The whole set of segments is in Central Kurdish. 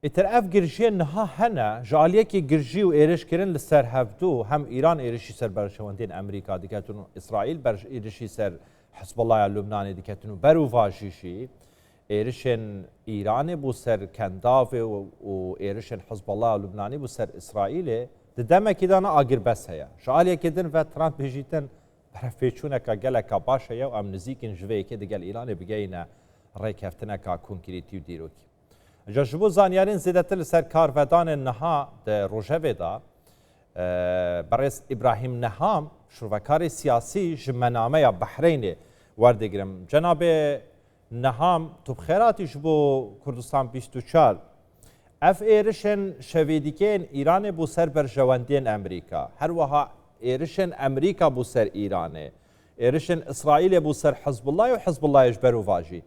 اتر اف گرجی نها هنه جالیه که گرجی و ایرش کرن لسر هفدو هم ایران ایرشی سر برشواندین امریکا دیکتون اسرائیل برش ایرشی سر حزب الله لبنان دیکتون برو واجیشی ایرشن ایران بو سر کنداف و ایرشن حزب الله لبنانی بو سر اسرائیل ددمه کدانا آگر بس هیا جالیه کدن و ترامپ بجیتن برفیچونه که گلکا باشه یا ام نزیکن جوی که دیگل ایران بگینا ریک هفتنه که کنکریتی و دیروکی جاشبو زانیارین زیادتر لسر کارودان نها ده روژه دا برس ابراهیم نهام شروکار سیاسی جمنامه یا بحرین وردگرم جناب نهام تو بخیراتی جبو کردستان 24 اف ایرشن شویدیکین ایران بو سر برجواندین امریکا هر وها ایرشن امریکا بو سر ایرانه ایرشن اسرائیل بو سر حزب الله و حزب الله اجبرو واجی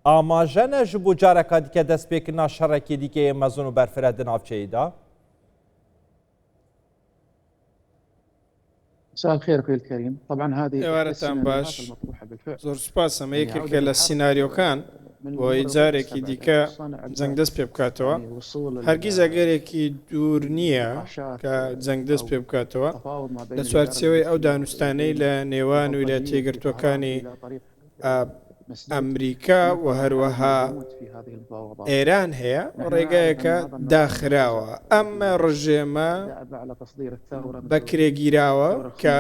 اما جنه جبو جارکا دیگه دست بکرنا شرکی دیگه مزون و برفرد نافچه دا؟ مساء الخير اخوي الكريم. طبعا هذه باش زور سپاسم یەکێکە لە سیناریۆکان بۆ جارێکی دیکە جەنگ دەست پێ بکاتەوە هەرگیز ئەگەرێکی دوور نییە کە جەنگ دەست پێ بکاتەوە لە چوارچێوەی ئەو دانوستانەی لە نێوان ویلایەتە یەکگرتووەکانی ئەمریکا و هەروەها ئێران هەیە ڕێگایەکە داخراوە ئەمە ڕژێمە بەکرێگیراوە کە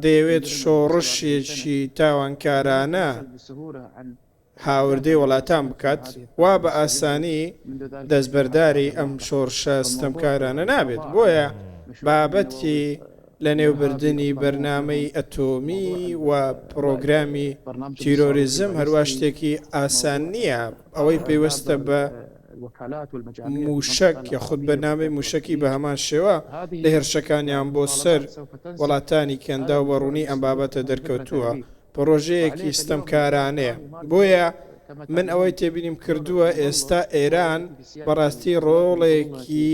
دەیەوێت شۆڕشێکی تاوانکارانە هاوردەی وڵاتان بکات وا بە ئاسانی دەستبەرداری ئەم شۆڕشە ستەمکارانە نابێت بۆیە بابەتی لە نێوبردننی بەرنامەی ئەتۆمی و پرۆگرامی تیرۆریزم هەروە شتێکی ئاسان نییە ئەوەی پێوەستە بە موشک یا خود بەرنامەی موشکی بە هەمان شێوە لە هێرشەکانیان بۆ سەر وڵاتانی کەندا و بەڕوونی ئەم بابەتە دەرکەوتووە پرۆژەیەکی ستەمکارانەیە بۆیە من ئەوەی تێبینیم کردووە ئێستا ئێران بەڕاستی ڕۆڵێکی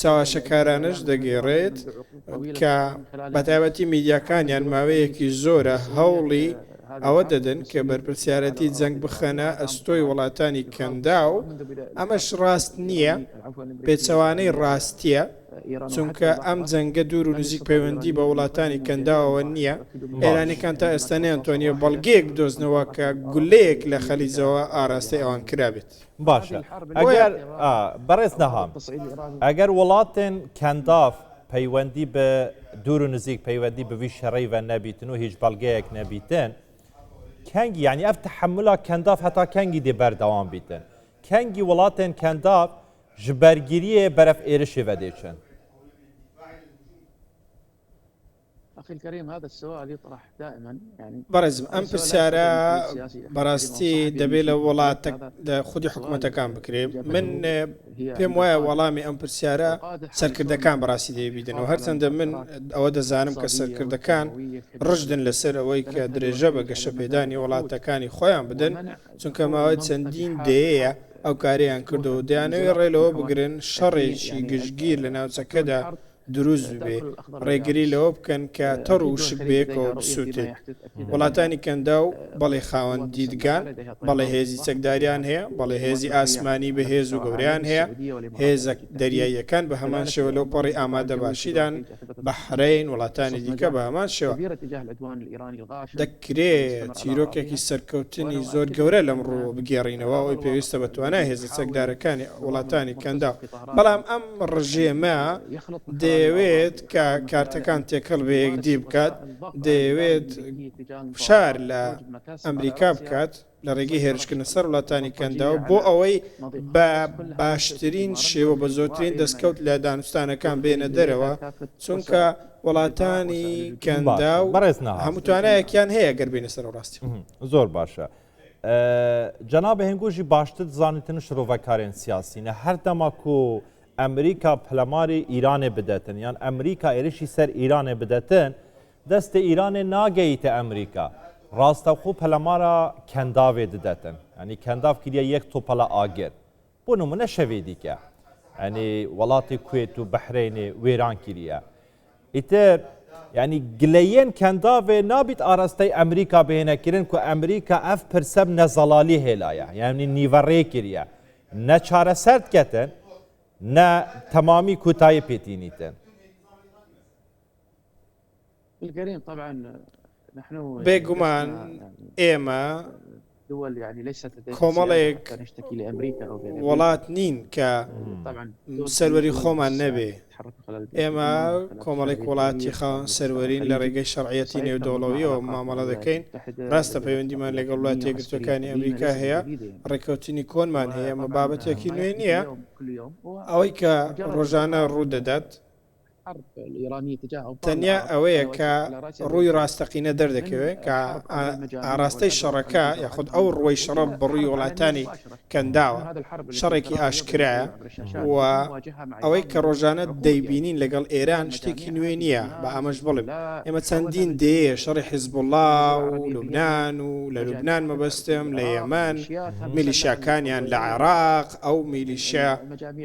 چاواشەکارانش دەگێڕێت کە بەتایبەتی میدیاکانیان ماوەیەکی زۆرە هەوڵی ئەوە دەدەن کە بەرپرسیارەتی جەنگ بخەنە ئەستۆی وڵاتانی کەندا و ئەمەش ڕاست نییە پێچەوانەی ڕاستیە چونکە ئەم جەنگە دوور و نزیک پەیوەندی بە وڵاتانی کەنداوە نییە ئێرانیەکان تا ئێستا نەیانتوانیە بەڵگەیەک بدۆزنەوە کە گولەیەک لە خەلیجەوە ئاراستی ئەوان کرابێت باشە ئەگەر بەڕێز نەهام ئەگەر وڵاتێن کەنداف پەیوەندی بە دوور و نزیک پەیوەندی بەوی شەڕەی بە نەبیتن و هیچ بەڵگەیەک نەبیتن کەنگی یعنی ئەف تەحملا کەنداف هەتا کەنگی دێ بەردەوام بیتن کەنگی وڵاتێن کەنداف ji bergiriyê beref êrişê vedêçin. بەڕێزم ئەم پرسیارە بەڕاستی دەبێت لە وڵاتە خودی حکوومەتەکان بکرێ من پێم وایە وەڵامی ئەم پرسیارە سەرکردەکان بەڕاستی دەبیدنەوە هەرچەندە من ئەوە دەزانم کە سەرکردەکان ڕژدن لەسەر ئەوەی کە درێژە بە گەشەپێدانی وڵاتەکانی خۆیان بدەن چونکە ماوەی چەندین دەیەیە ئەو کاریان کردو دەیانەوێت ڕێلەوە بگرن شەڕێکی گشتگیر لە ناوچەکەدا دروست بێ ڕێگری لەوە بکەن کە تەڕ و شک بەیەکەوە بسووتێت وڵاتانی کەندا و بەڵێ خاوەن دیدگان بەڵێ هێزی چەکداریان هەیە بەڵێ هێزی ئاسمانی بەهێز و گەوریان هەیە هێزە دەریاییەکان بە هەمان شێوە لەو پەڕی ئامادە باشیدان بەحرەین وڵاتانی دیکە بە هەمان شێوە دەکرێت چیرۆکێکی سەرکەوتنی زۆر گەورە لەمڕۆ بگێڕینەوە ئەوی پێویستە بە توانای هێزە چەکدارەکانی وڵاتانی کەندا بەڵام ئەم ڕژێمە دەیەوێت کە کارتەکان تێکەڵ بە یەکدی بکات دەیەوێت شار لە ئەمریکا بکات لە ڕێگەی هێرشکردنە سەر وڵاتانی کەنداوە بۆ ئەوەی بە باشترین شێوە بە زۆرترین دەستکەوت لە دانوستانەکان بێنە دەرەوە چونکە وڵاتانی کەندا و هەموو توانایەکیان هەیە گەر بێنە سەر ڕاستی زۆر باشە جەناب هێنگۆژی باشتر دزانیتن شرۆڤەکارێن سیاسینە هەر دەماک و ئەمریکا پەلەماری ئیرانێ بدەتن یان ئەمریکا ئێرشی سەر ئیرانێ بدەتن دەستە ئیرانێ ناگەیتە ئەمریکا ڕاستەوخۆ پەلەمارە کەنداوێ دەدەتن ینی کەنداف کریە یەک تۆپەلە ئاگر بۆ نمونە شەوێ دیکە ینی وڵاتی کوێت و بەحرینێ وێران کریە ئیتر ینی گلەیەن کەنداوێ نابیت ئاراستەی ئەمریکا بهێنەکردن کو ئەمریکا ئەف پرسەب نەزەڵالی هێلایە یعنی نیڤەڕێ کریە نەچارەسەر دکەتن نا تمامي كوتاي بيتينيتن الكريم طبعا نحن بيغمان إما دول يعني ليست كوماليك نشتكي لامريكا او غيرها ولات نين ك طبعا سروري خومان نبي ئێمە کۆمەڵێک وڵاتی خاوەن سەروەرین لە ڕێگەی شەرعەتی نێودەوڵەوی و مامەڵە دەکەین ڕاستە پەیوەندیمان لەگەڵ وڵاتی یەکگرتوەکانی ئەمریکا هەیە ڕێکەوتنی کۆنمان هەیە ئەمە بابەتێکی نوێ نییە ئەوەی کە ڕۆژانە ڕوودەدات تەنیا ئەوەیە کە ڕووی ڕاستەقینە دەردەکەوێت کە ئاراستەی شەڕەکە یاخود ئەو ڕۆی شەڕە بڕووی وڵاتانی کەنداوە شەڕێکی ئاشکرایە و ئەوەی کە ڕۆژانە دەیبینین لەگەڵ ئێران شتێکی نوێ نییە بە ئامەش بڵێم ئێمە چەندین دێ شەڕی حیزبوڵڵا و لوبنان و لە لوبنان مەبەستم لە یەمەن میلیشیاکانیان لە عێراق ئەو میلیشیا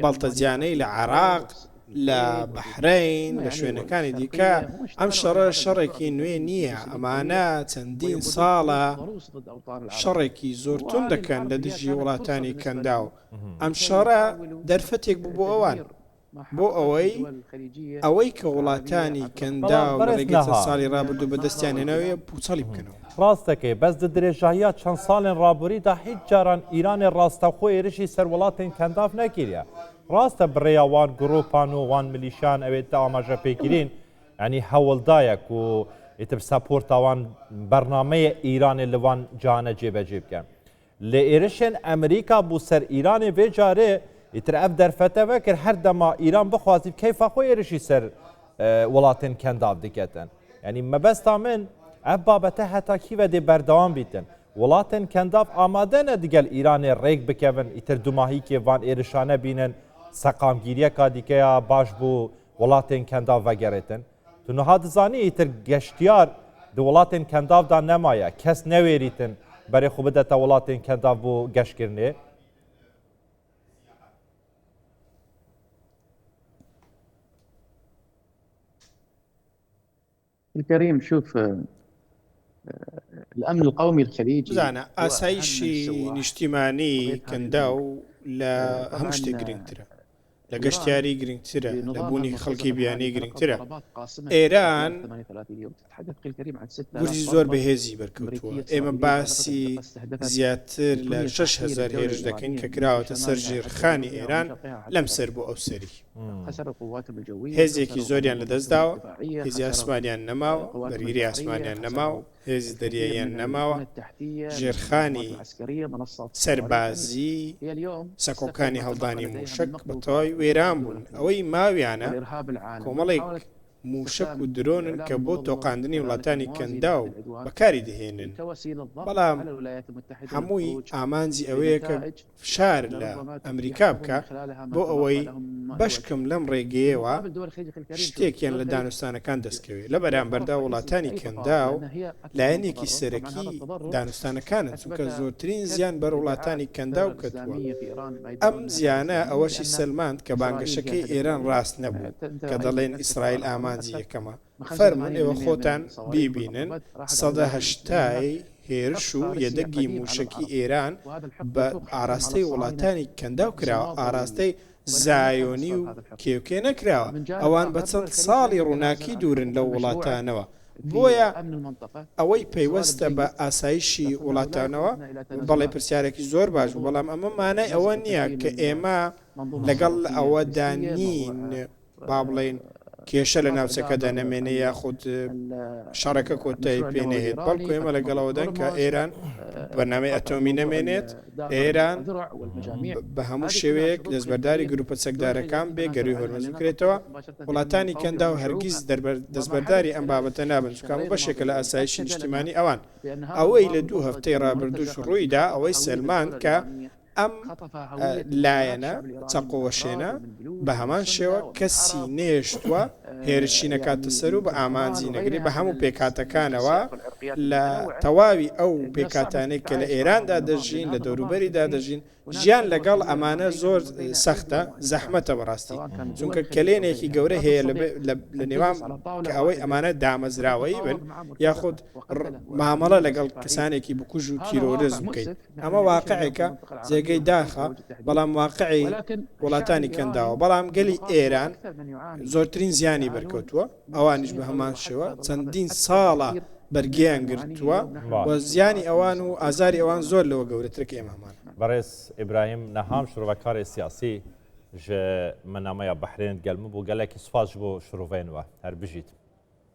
بەڵتەجیانەی لە عێراق لە بەحرین لە شوێنەکانی دیکە ئەم شەڕە شەڕێکی نوێ نییە ئەمانە چەندین ساڵە شەڕێکی زۆر تون دەکەن لە دژی وڵاتانی کەنداو ئەم شەڕە دەرفەتێک بوو بۆ ئەوان بۆ ئەوەی کە وڵاتانی کەنداو لە ڕێگەی چەند ساڵی ڕابردوو بەدەستیان هێناویە پوچەڵی بکەنەوە ڕاستەکەی بەس دە درێژاییات چەند ساڵێن ڕابووریدا هیچ جاران ئیرانی ڕاستەخۆ ێرشی سەر وڵاتین کەنداف نەکیریە ڕاستە بڕێوان گرۆپان و وان ملیشان ئەوێت تا ئاماژە پێگیرین ینی هەوڵدایەک و ئیتر سەپۆرتاوان بەرنامەیە ئیرانی لەوان جانە جێبەجێ بکەن لە ئێرشێن ئەمریکا بوو سەر ئیرانی vê carê ئیتر ئەف دەرفەتەوە کرد هەر دەما ئیران بخوازی کەیفا خۆی ێرشی سەر وڵاتên kendav diketin ینی مەبەستا min ev babete hetakî ve dê berdewam bîtin welatên kendav amade ne digel Îranê rêk bikevin îtir dumahîkê van êrişane bînin seqamgîriyeka dikeya baş bû welatên kendav vegerêtin tu niha dizanî îtir geştiyar di welatên kendav da nemaye kes newêrîtin berê xwe bidete welatên kendav bû geştkirinê الكريم شوف الأمن القومي الخليجي زانە ئاسایشی نیشتیمانی کەنداو لە هەموو شتێک گرنگترە لە گەشتیاری گرنگترە لە بوونی خەڵکی بیانی گرنگترە ئێران گورجی زۆر بەهێزی بەرکەوتووە ئێمە باسی زیاتر لە 6,000 هێرش دەکەین کە کراوەتە سەر ژێرخانی ئێران لەم سەر بۆ ئەو سەری هێزێکی زۆریان لەدەستداوە هێزی ئاسمانیان نەماوە بەرگری ئاسمانیان نەماوە هێزی دەریاییان نەماوە ژێرخانی سەربازی سەکۆکانی هەڵدانی موشک بەتەواوی وێران بوون ئەوەی ماویانە کۆمەڵێک موشک و درۆنن کە بۆ تۆقااندنی وڵاتانی کەنداو بەکاری دەهێنن بەڵام هەمووی ئامانجی ئەوەیە کە فشار لە ئەمریکا بکە بۆ ئەوەی بەشکم لەم ڕێگەیەوە شتێکیان لە دانوستانەکان دەستکەوێت لە بەرامبەردا وڵاتانی کەنداو لایەنێکی سەرەکی دانوستانەکانن چونکە زۆرترین زیان بەر وڵاتانی کەنداو کەوتووە ئەم زیانە ئەوەشی سەلماند کە بانگەشەکەی ئێران ڕاست نەبوو کە دەڵێن ئیسرائیل ئامانجی یەکەمە فەرمون ئێوە خۆتان بیبینن 180 هێرش و یەدەگی موشکی ئێران بە ئاراستەی وڵاتانی کەنداو کراوە ئاراستەی زایۆنی و کێوکێ نەکراوە ئەوان بە چەند ساڵی ڕووناکی دوورن لەو وڵاتانەوە بۆیە ئەوەی پەیوەستە بە ئاسایشی وڵاتانەوە بەڵێ پرسیارێکی زۆر باش بوو بەڵام ئەمە مانای ئەوە نییە کە ئێمە لەگەڵ ئەوەدا نین با بڵێن کێشە لە ناوچەکەدا نەمێنێ یاخود شەڕەکە کۆتایی پێنەهێت بەڵکو ئێمە لەگەڵەوەدەن کە ئێران بەرنامەی ئەتۆمی نەمێنێت ئێران بە هەموو شێوەیەک دەستبەرداری گروپە چەکدارەکان بێ گەروی هۆرمەز بکرێتەوە وڵاتانی کەنداو هەرگیز دەستبەرداری ئەم بابەتە نابن چکام بەشێکە لە ئاسایشی نیشتیمانی ئەوان ئەوەی لە 2 هەفتەی ڕابردووش ڕوویدا ئەوەی سەلمان کە ئەم لایەنە چەقۆوەشێنە بە هەمان شێوە کەسی نێشتووە هێرشی نەکاتە سەر و بە ئامانجی نەگری بە هەموو پێکاتەکانەوە لە تەواوی ئەو پێکاتانێک کە لە ئێراندا دەژین لە دەوروبەریدا دەژین ژیان لەگەڵ ئەمانە زۆر سەختە زەحمەتە بەڕاستی چونکە کلێنێکی گەورە هەیە لە نێوان کە ئەوەی ئەمانە دامەزراوەی بن یاخود مامەڵە لەگەڵ کەسانێکی بکوژ و تیرۆرزم بکەیت ئەمە واقعێکە جێگەی داخە بەڵام واقعی وڵاتانی کەنداوە بەڵام گەلی ئێران زۆرترین زیانی بەرکەوتووە ئەوانیش بە هەمان شێوە چەندین ساڵە بەرگیان گرتووە و زیانی ئەوان و ئازاری ئەوان زۆر لەوە گەورەترکە ئێمە هەمان بەڕێز ئیبراهیم نەهام شرۆڤەکاری سیاسی ژ منامەیە بەحرێن گەلم بوو گەلێکی سوپاس بۆ شرۆڤێنەوە هەر بژیت